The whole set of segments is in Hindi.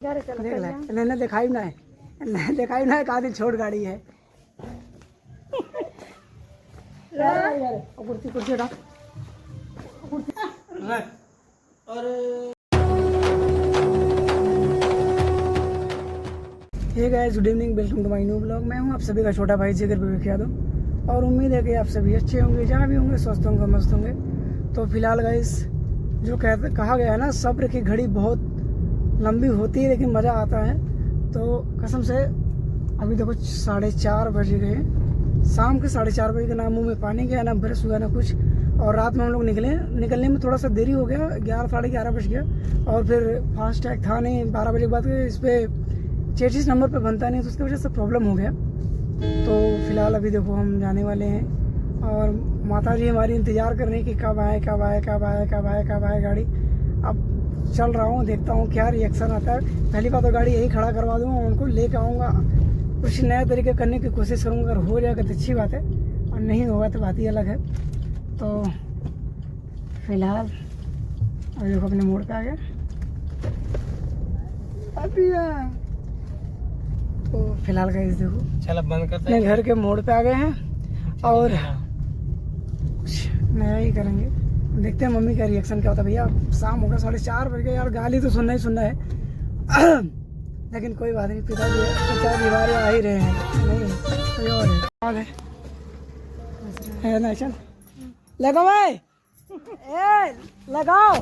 देख ले इन्हें दिखाई ना है, इन्हें दिखाई ना है कहा दिन छोट गाड़ी है। कुर्सी कुर्सी उठा अरे hey guys, good evening, welcome to my new blog. मैं हूं आप सभी का छोटा भाई जिगर पे विख्यात हूं और उम्मीद है कि आप सभी अच्छे होंगे, जहां भी होंगे स्वस्थ होंगे, मस्त होंगे। तो फिलहाल गाइस, जो कहा गया है ना, सब्र की घड़ी बहुत लंबी होती है लेकिन मज़ा आता है। तो कसम से अभी देखो 4:30 बज गए, शाम के 4:30 बजे के, ना मुँह में पानी गया, ना ब्रश हुआ, ना कुछ। और रात में हम लोग निकलने में थोड़ा सा देरी हो गया, 11 साढ़े 11 बज गया। और फिर फास्ट टैग था नहीं, 12 बजे के बाद इस पर चेचिस नंबर पे बनता नहीं, तो उसकी वजह से प्रॉब्लम हो गया। तो फिलहाल अभी देखो हम जाने वाले हैं और माता जी हमारी इंतज़ार कर रही है कि कब आए कब आए कब आए कब आए कब आए गाड़ी। अब चल रहा हूँ, देखता हूँ क्या रिएक्शन आता है। पहली बात तो गाड़ी यही खड़ा करवा दूँगा, उनको लेकर आऊँगा, कुछ नया तरीके करने की कोशिश करूँगा। अगर हो जाएगा तो अच्छी बात है और नहीं होगा तो बात ही अलग है। तो फिलहाल अभी देखो अपने मोड़ पे आ गया अभी। तो फिलहाल गाइस देखो, चल बंद करते अपने घर के मोड़ पे आ गए हैं और कुछ नया ही करेंगे। देखते हैं मम्मी का रिएक्शन क्या होता है। भैया शाम होगा, 4:30 बज गए यार, गाली तो सुनना ही सुनना है। लेकिन कोई बात नहीं, पिताजी हमारे आ ही रहे हैं, नहीं कोई और है ना। चल लगाओ भाई, ए लगाओ।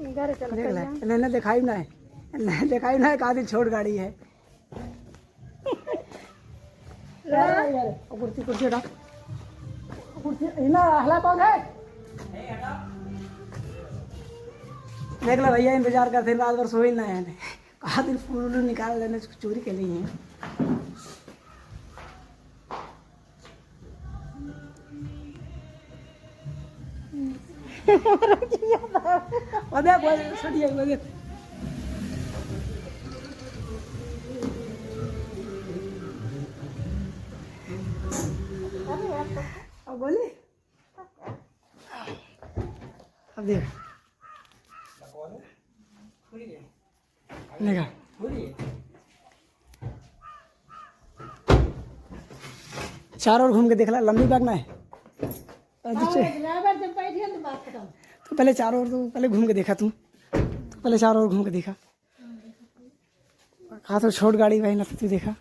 देख ले इन्हें दिखाई ना है, इन्हें दिखाई ना है कहा दिन छोट गाड़ी है। कुर्सी कुर्सी उठा, कुर्सी ना हला कौन है। देख लो भैया, इंतजार करते हैं, रात भर सोई ना है, कहा दिन फूल निकाल लेने चोरी के लिए है। बोली अब देख देखा, चारों ओर घूम के देख ला, लंबी भागना है। तो पहले चारों ओर, तो पहले घूम के देखा तुम, तो पहले चारों ओर घूम के देखा। कहा तो छोट गाड़ी भाई ना, तू देखा।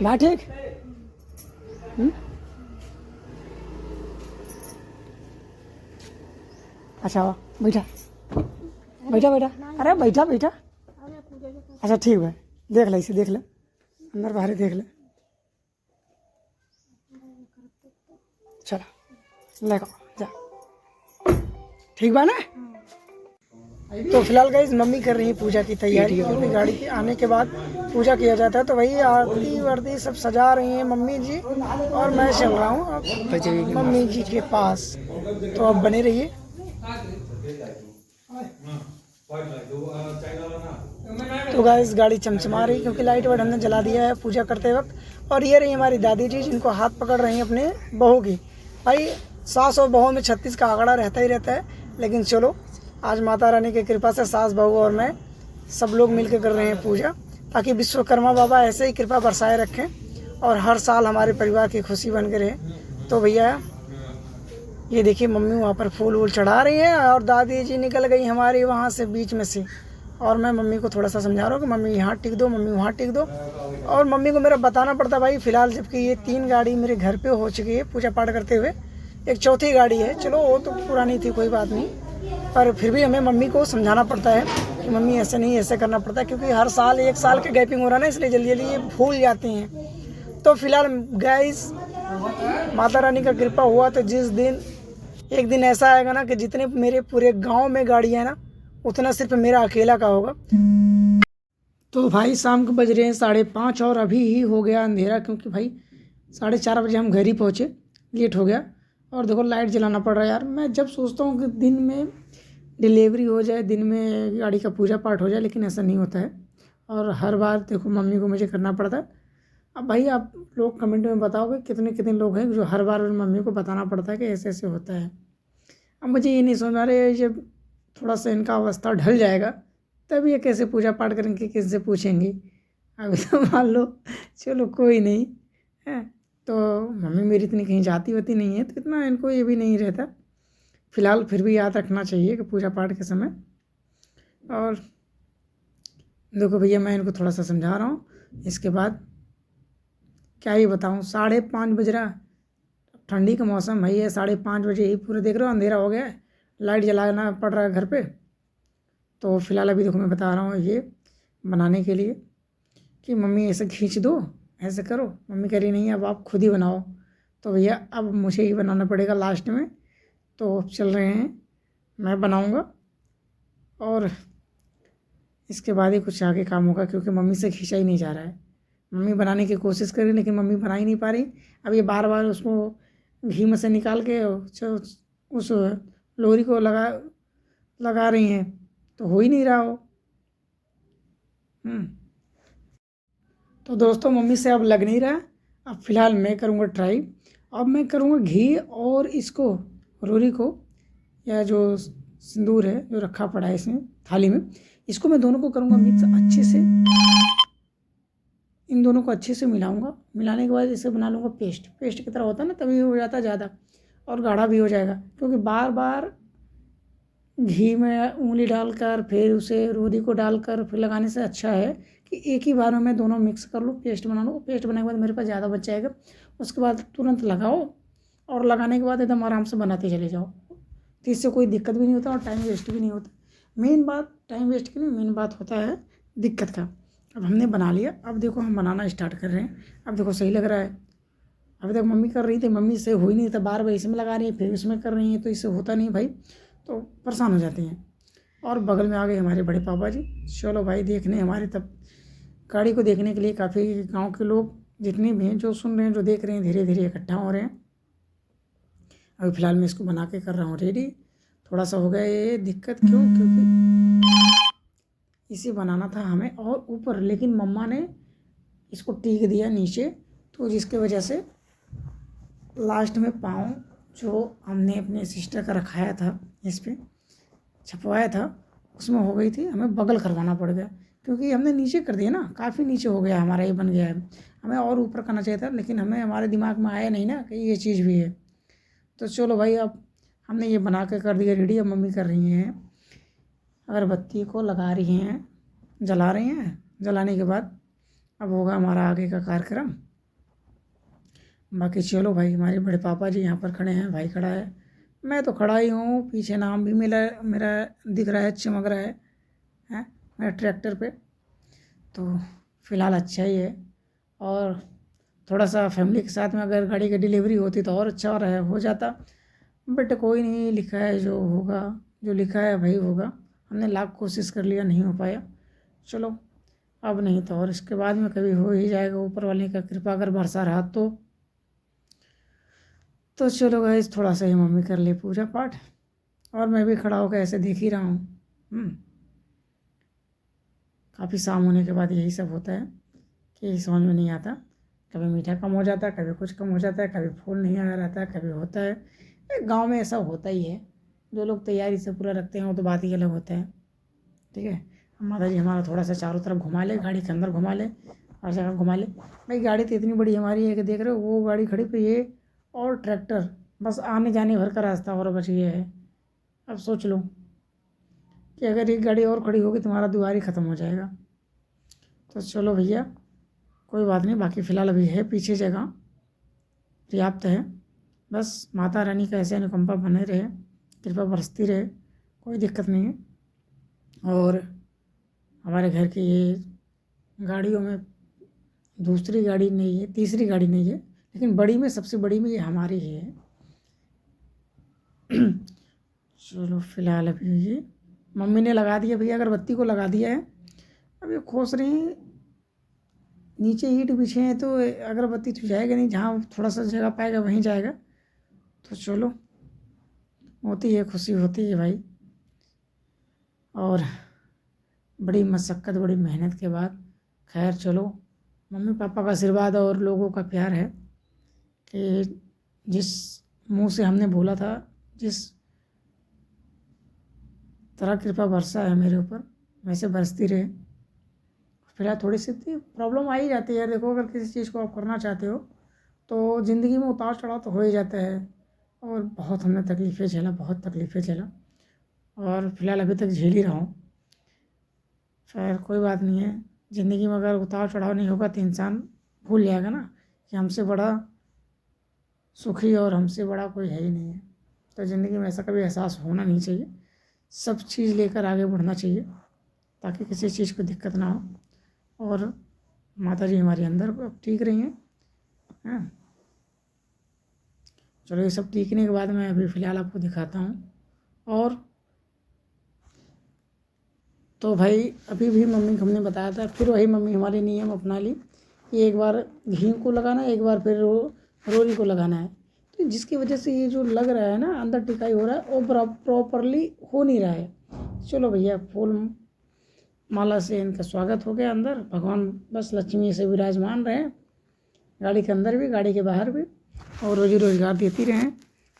ना ठीक। अच्छा बैठा बैठा बैठा, अरे बैठा बैठा। अच्छा ठीक है, देख ले, इसे देख ले, अंदर बाहर देख ले। चलो ले जा, ठीक बा ना। तो फिलहाल गाइस, मम्मी कर रही है पूजा की तैयारी, क्योंकि गाड़ी के आने के बाद पूजा किया जाता है। तो वही आरती वारती सब सजा रही हैं मम्मी जी, और मैं चल रहा हूँ अब मम्मी जी के पास। तो अब बने रहिए। तो गाइस गाड़ी चमचमा रही, क्योंकि लाइट वाइट हमने जला दिया है पूजा करते वक्त। और ये रही हमारी दादी जी, जिनको हाथ पकड़ रही हैं अपने बहू की। भाई सास और बहू में 36 का आंकड़ा रहता ही रहता है, लेकिन चलो आज माता रानी की कृपा से सास बहू और मैं सब लोग मिलकर कर रहे हैं पूजा, ताकि विश्वकर्मा बाबा ऐसे ही कृपा बरसाए रखें और हर साल हमारे परिवार की खुशी बन के रहे। तो भैया ये देखिए, मम्मी वहाँ पर फूल वूल चढ़ा रही हैं और दादी जी निकल गई हमारी वहाँ से बीच में से। और मैं मम्मी को थोड़ा सा समझा रहा हूँ कि मम्मी यहाँ टिक दो, मम्मी वहाँ टिक दो। और मम्मी को मेरा बताना पड़ता भाई फिलहाल, जबकि ये 3 गाड़ी मेरे घर पे हो चुकी है पूजा पाठ करते हुए, एक चौथी गाड़ी है। चलो वो तो पुरानी थी, कोई बात नहीं, पर फिर भी हमें मम्मी को समझाना पड़ता है कि मम्मी ऐसे नहीं, ऐसे करना पड़ता है, क्योंकि हर साल 1 साल के गैपिंग हो रहा है ना, इसलिए जल्दी जल्दी ये भूल जाती हैं। तो फिलहाल गाइस, माता रानी का कृपा हुआ तो जिस दिन एक दिन ऐसा आएगा ना कि जितने मेरे पूरे गांव में गाड़ियाँ हैं ना, उतना सिर्फ मेरा अकेला का होगा। तो भाई शाम को बज रहे हैं 5:30 और अभी ही हो गया अंधेरा, क्योंकि भाई 4:30 बजे हम घर ही पहुँचे, लेट हो गया। और देखो लाइट जलाना पड़ रहा है यार। मैं जब सोचता हूँ कि दिन में डिलीवरी हो जाए, दिन में गाड़ी का पूजा पाठ हो जाए, लेकिन ऐसा नहीं होता है। और हर बार देखो मम्मी को मुझे करना पड़ता है। अब भाई आप लोग कमेंट में बताओगे कितने कितने लोग हैं जो हर बार मम्मी को बताना पड़ता है कि ऐसे ऐसे होता है। अब मुझे ये नहीं समझ आ रहा है, जब थोड़ा सा इनका अवस्था ढल जाएगा तब ये कैसे पूजा पाठ करेंगे, किससे पूछेंगे। अभी तो मान लो चलो कोई नहीं है, तो मम्मी मेरी इतनी कहीं जाती होती नहीं है, तो इतना इनको ये भी नहीं रहता। फिलहाल फिर भी याद रखना चाहिए कि पूजा पाठ के समय। और देखो भैया मैं इनको थोड़ा सा समझा रहा हूँ, इसके बाद क्या ही बताऊँ, 5:30 बज रहा, ठंडी का मौसम भाई है, 5:30 बजे ही पूरे देख रहे हो अंधेरा हो गया है, लाइट जलाना पड़ रहा है घर पे। तो फिलहाल अभी देखो मैं बता रहा हूँ ये बनाने के लिए कि मम्मी ऐसे खींच दो, ऐसे करो। मम्मी कह रही नहीं अब आप खुद ही बनाओ। तो भैया अब मुझे ही बनाना पड़ेगा लास्ट में। तो चल रहे हैं, मैं बनाऊँगा और इसके बाद ही कुछ आगे काम होगा, क्योंकि मम्मी से खींचा ही नहीं जा रहा है। मम्मी बनाने की कोशिश कर रही लेकिन मम्मी बना ही नहीं पा रही। अब ये बार बार उसको घी में से निकाल के उस लोरी को लगा रही हैं, तो हो ही नहीं रहा हो। तो दोस्तों मम्मी से अब लग नहीं रहा। अब फ़िलहाल मैं करूँगा ट्राई। अब मैं करूँगा घी और इसको रोरी को, या जो सिंदूर है जो रखा पड़ा है इसमें थाली में, इसको मैं दोनों को करूँगा मिक्स अच्छे से। इन दोनों को अच्छे से मिलाऊंगा। मिलाने के बाद इसे बना लूँगा पेस्ट की तरह होता है ना, तभी हो जाता है ज़्यादा और गाढ़ा भी हो जाएगा। क्योंकि बार बार घी में उंगली डालकर फिर उसे रोरी को डालकर फिर लगाने से अच्छा है कि एक ही बार में मैं दोनों मिक्स कर लूँ, पेस्ट बना लूँ। पेस्ट बनाने के बाद मेरे पास ज़्यादा बच जाएगा, उसके बाद तुरंत लगाओ और लगाने के बाद एकदम आराम से बनाते चले जाओ। तो इससे कोई दिक्कत भी नहीं होता और टाइम वेस्ट भी नहीं होता। मेन बात टाइम वेस्ट की नहीं, मेन बात होता है दिक्कत का। अब हमने बना लिया, अब देखो हम बनाना स्टार्ट कर रहे हैं। अब देखो सही लग रहा है। अभी तक मम्मी कर रही थी, मम्मी से हो ही नहीं था, बार बार इसमें लगा रही है फिर इसमें कर रही है, तो इससे होता नहीं भाई, तो परेशान हो जाती हैं। और बगल में आ गए हमारे बड़े पापा जी। चलो भाई देखने हमारे तब गाड़ी को देखने के लिए काफ़ी गाँव के लोग जितने भी हैं जो सुन रहे हैं जो देख रहे हैं धीरे धीरे इकट्ठा हो रहे हैं। अभी फ़िलहाल मैं इसको बना के कर रहा हूँ रेडी। थोड़ा सा हो गया ये दिक्कत, क्योंकि इसे बनाना था हमें और ऊपर, लेकिन मम्मा ने इसको टीक दिया नीचे, तो जिसकी वजह से लास्ट में पाँव जो हमने अपने सिस्टर का रखाया था इस पर छपवाया था उसमें हो गई थी, हमें बगल करवाना पड़ गया। क्योंकि हमने नीचे कर दिया ना, काफ़ी नीचे हो गया हमारा, ये बन गया है। हमें और ऊपर करना चाहिए था, लेकिन हमारे दिमाग में आया नहीं ना कि ये चीज़ भी है। तो चलो भाई अब हमने ये बना के कर दिया रेडी। अब मम्मी कर रही हैं अगरबत्ती को लगा रही हैं, जला रही हैं। जलाने के बाद अब होगा हमारा आगे का कार्यक्रम। बाकी चलो भाई, हमारे बड़े पापा जी यहाँ पर खड़े हैं, भाई खड़ा है, मैं तो खड़ा ही हूँ। पीछे नाम भी मेरा दिख रहा है, चमक रहा है मेरा ट्रैक्टर पे। तो फ़िलहाल अच्छा ही है। और थोड़ा सा फैमिली के साथ में अगर गाड़ी की डिलीवरी होती तो और अच्छा हो जाता, बट कोई नहीं, लिखा है जो होगा, जो लिखा है वही होगा। हमने लाख कोशिश कर लिया, नहीं हो पाया। चलो अब नहीं तो और इसके बाद में कभी हो ही जाएगा, ऊपर वाले का कृपा अगर बरसा रहा तो चलो गाइस थोड़ा सा ही मम्मी कर ले पूजा पाठ, और मैं भी खड़ा होकर ऐसे देख ही रहा हूँ। काफ़ी शाम होने के बाद यही सब होता है कि समझ में नहीं आता, कभी मीठा कम हो जाता है, कभी कुछ कम हो जाता है, कभी फूल नहीं आया रहता है, कभी होता है। गांव में ऐसा होता ही है, जो लोग तैयारी से पूरा रखते हैं वो तो बात ही अलग होता है। ठीक है, माता जी हमारा थोड़ा सा चारों तरफ घुमा ले, गाड़ी के अंदर घुमा ले, हर जगह घुमा ले। भाई गाड़ी तो इतनी बड़ी हमारी है कि देख रहे हो वो गाड़ी खड़ी पे ये और ट्रैक्टर, बस आने जाने भर का रास्ता और बच गया है। अब सोच लो कि अगर एक गाड़ी और खड़ी होगी तुम्हारा द्वार ही ख़त्म हो जाएगा। तो चलो भैया कोई बात नहीं, बाकी फ़िलहाल अभी है पीछे जगह पर्याप्त है। बस माता रानी का ऐसे अनुकंपा बने रहे, कृपा बरसती रहे, कोई दिक्कत नहीं है। और हमारे घर की ये गाड़ियों में दूसरी गाड़ी नहीं है, तीसरी गाड़ी नहीं है, लेकिन बड़ी में सबसे बड़ी में ये हमारी ही है। चलो फ़िलहाल अभी ये मम्मी ने लगा दिया भैया, अगरबत्ती को लगा दिया है। अब ये खोस रही हैं, नीचे ईंट बिछे हैं तो अगरबत्ती तो जाएगा नहीं, जहाँ थोड़ा सा जगह पाएगा वहीं जाएगा। तो चलो होती है, खुशी होती है भाई। और बड़ी मशक्क़त बड़ी मेहनत के बाद खैर चलो मम्मी पापा का आशीर्वाद और लोगों का प्यार है कि जिस मुंह से हमने बोला था, जिस तरह कृपा बरसा है मेरे ऊपर वैसे बरसती रहे। फिलहाल थोड़ी सी प्रॉब्लम आ ही जाती है यार। देखो अगर किसी चीज़ को आप करना चाहते हो तो ज़िंदगी में उतार चढ़ाव तो हो ही जाता है, और बहुत हमने तकलीफ़ें झेला, बहुत तकलीफ़ें झेला, और फिलहाल अभी तक झेल ही रहा हूँ। खैर कोई बात नहीं है, ज़िंदगी में अगर उतार चढ़ाव नहीं होगा तो इंसान भूल जाएगा ना कि हमसे बड़ा सुखी और हमसे बड़ा कोई है ही नहीं है। तो ज़िंदगी में ऐसा कभी एहसास होना नहीं चाहिए। सब चीज़ लेकर आगे बढ़ना चाहिए ताकि किसी चीज़ को दिक्कत ना हो। और माता जी हमारे अंदर अब ठीक रही हैं। हाँ चलो, ये सब टीकने के बाद मैं अभी फ़िलहाल आपको दिखाता हूँ। और तो भाई अभी भी मम्मी को हमने बताया था, फिर वही मम्मी हमारे नियम अपना ली कि एक बार घी को लगाना है, एक बार फिर रोली को लगाना है। तो जिसकी वजह से ये जो लग रहा है ना अंदर टिकाई हो रहा है वो प्रॉपरली हो नहीं रहा है। चलो भैया, फूल माला से इनका स्वागत हो गया अंदर। भगवान बस लक्ष्मी से विराजमान रहे गाड़ी के अंदर भी, गाड़ी के बाहर भी, और रोजी रोजगार देती रहें।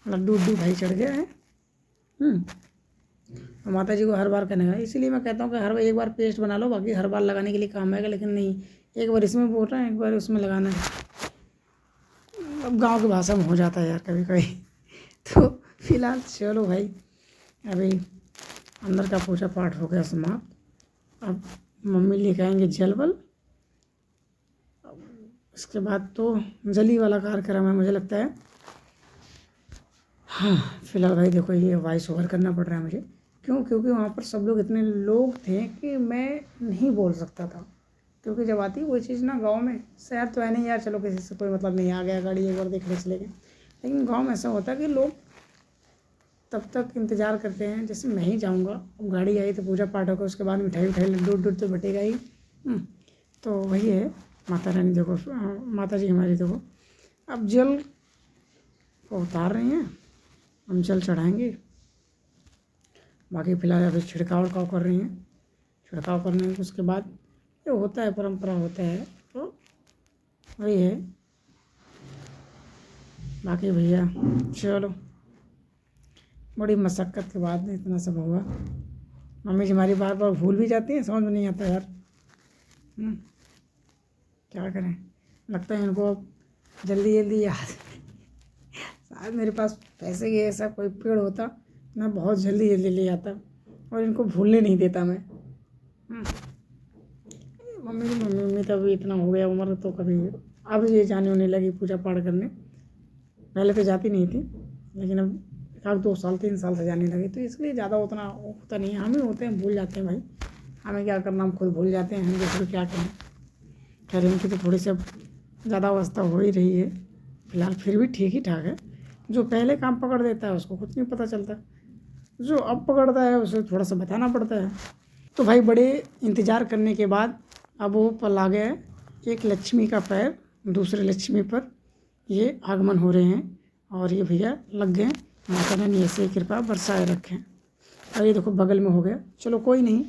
लड्डू उड्डू भाई चढ़ गया है। और माता जी को हर बार करने का, इसीलिए मैं कहता हूँ कि हर एक बार पेस्ट बना लो, बाकी हर बार लगाने के लिए काम आएगा। लेकिन नहीं, एक बार इसमें बोल रहे हैं, एक बार उसमें लगाना है। अब गांव की भाषा में हो जाता है यार कभी कभी। तो फिलहाल चलो भाई, अभी अंदर का पूजा पाठ हो गया समाप्त। अब मम्मी लेके आएंगे जलवल, इसके बाद तो जली वाला कार्यक्रम है मुझे लगता है। हाँ फिलहाल भाई देखो, ये वॉइस ओवर करना पड़ रहा है मुझे। क्यों? क्योंकि वहाँ पर सब लोग इतने लोग थे कि मैं नहीं बोल सकता था। क्योंकि जब आती वो चीज़ ना गांव में, शहर तो है नहीं यार, चलो किसी से कोई मतलब नहीं, आ गया गाड़ी एक बार देखने चले गए। लेकिन गांव में ऐसा होता है कि लोग तब तक इंतज़ार करते हैं, जैसे मैं ही जाऊँगा, अब गाड़ी आई तो पूजा पाठ होगा, उसके बाद मिठाई उठाई लड्डू उड्डू तो बटेगा ही। तो वही है, माता रानी देखो, माता जी हमारी देखो अब जल को उतार रही हैं, हम जल चढ़ाएंगे। बाकी फिलहाल अभी छिड़काव कर रही हैं। छिड़काव करने के उसके बाद ये होता है, परंपरा होता है, तो वही है। बाकी भैया चलो, बड़ी मशक्क़त के बाद इतना सब हुआ। मम्मी जी हमारी बार बार भूल भी जाती हैं, समझ में नहीं आता यार। क्या करें, लगता है इनको जल्दी जल्दी याद। शायद मेरे पास पैसे के ऐसा कोई पेड़ होता, मैं बहुत जल्दी जल्दी ले आता और इनको भूलने नहीं देता मैं। मम्मी तब इतना हो गया उम्र, तो कभी अब ये जाने होने लगी पूजा पाठ करने। पहले तो जाती नहीं थी, लेकिन अब 1-2 साल 3 साल से जाने लगी, तो इसलिए ज़्यादा उतना होता नहीं है। हम ही होते हैं, भूल जाते हैं भाई, हमें क्या करना, हम खुद भूल जाते हैं, हम दूसरे क्या करें। खैर इनकी तो थोड़ी सी अब ज़्यादा अवस्था हो ही रही है, फिलहाल फिर भी ठीक ही ठाक है। जो पहले काम पकड़ देता है उसको कुछ नहीं पता चलता, जो अब पकड़ता है उसे थोड़ा सा बताना पड़ता है। तो भाई बड़े इंतज़ार करने के बाद अब वो पल आ गया है, एक लक्ष्मी का पैर दूसरे लक्ष्मी पर ये आगमन हो रहे हैं, और ये भैया लग गए। माता रानी ऐसे कृपा बरसाए रखें। और ये देखो बगल में हो गया, चलो कोई नहीं,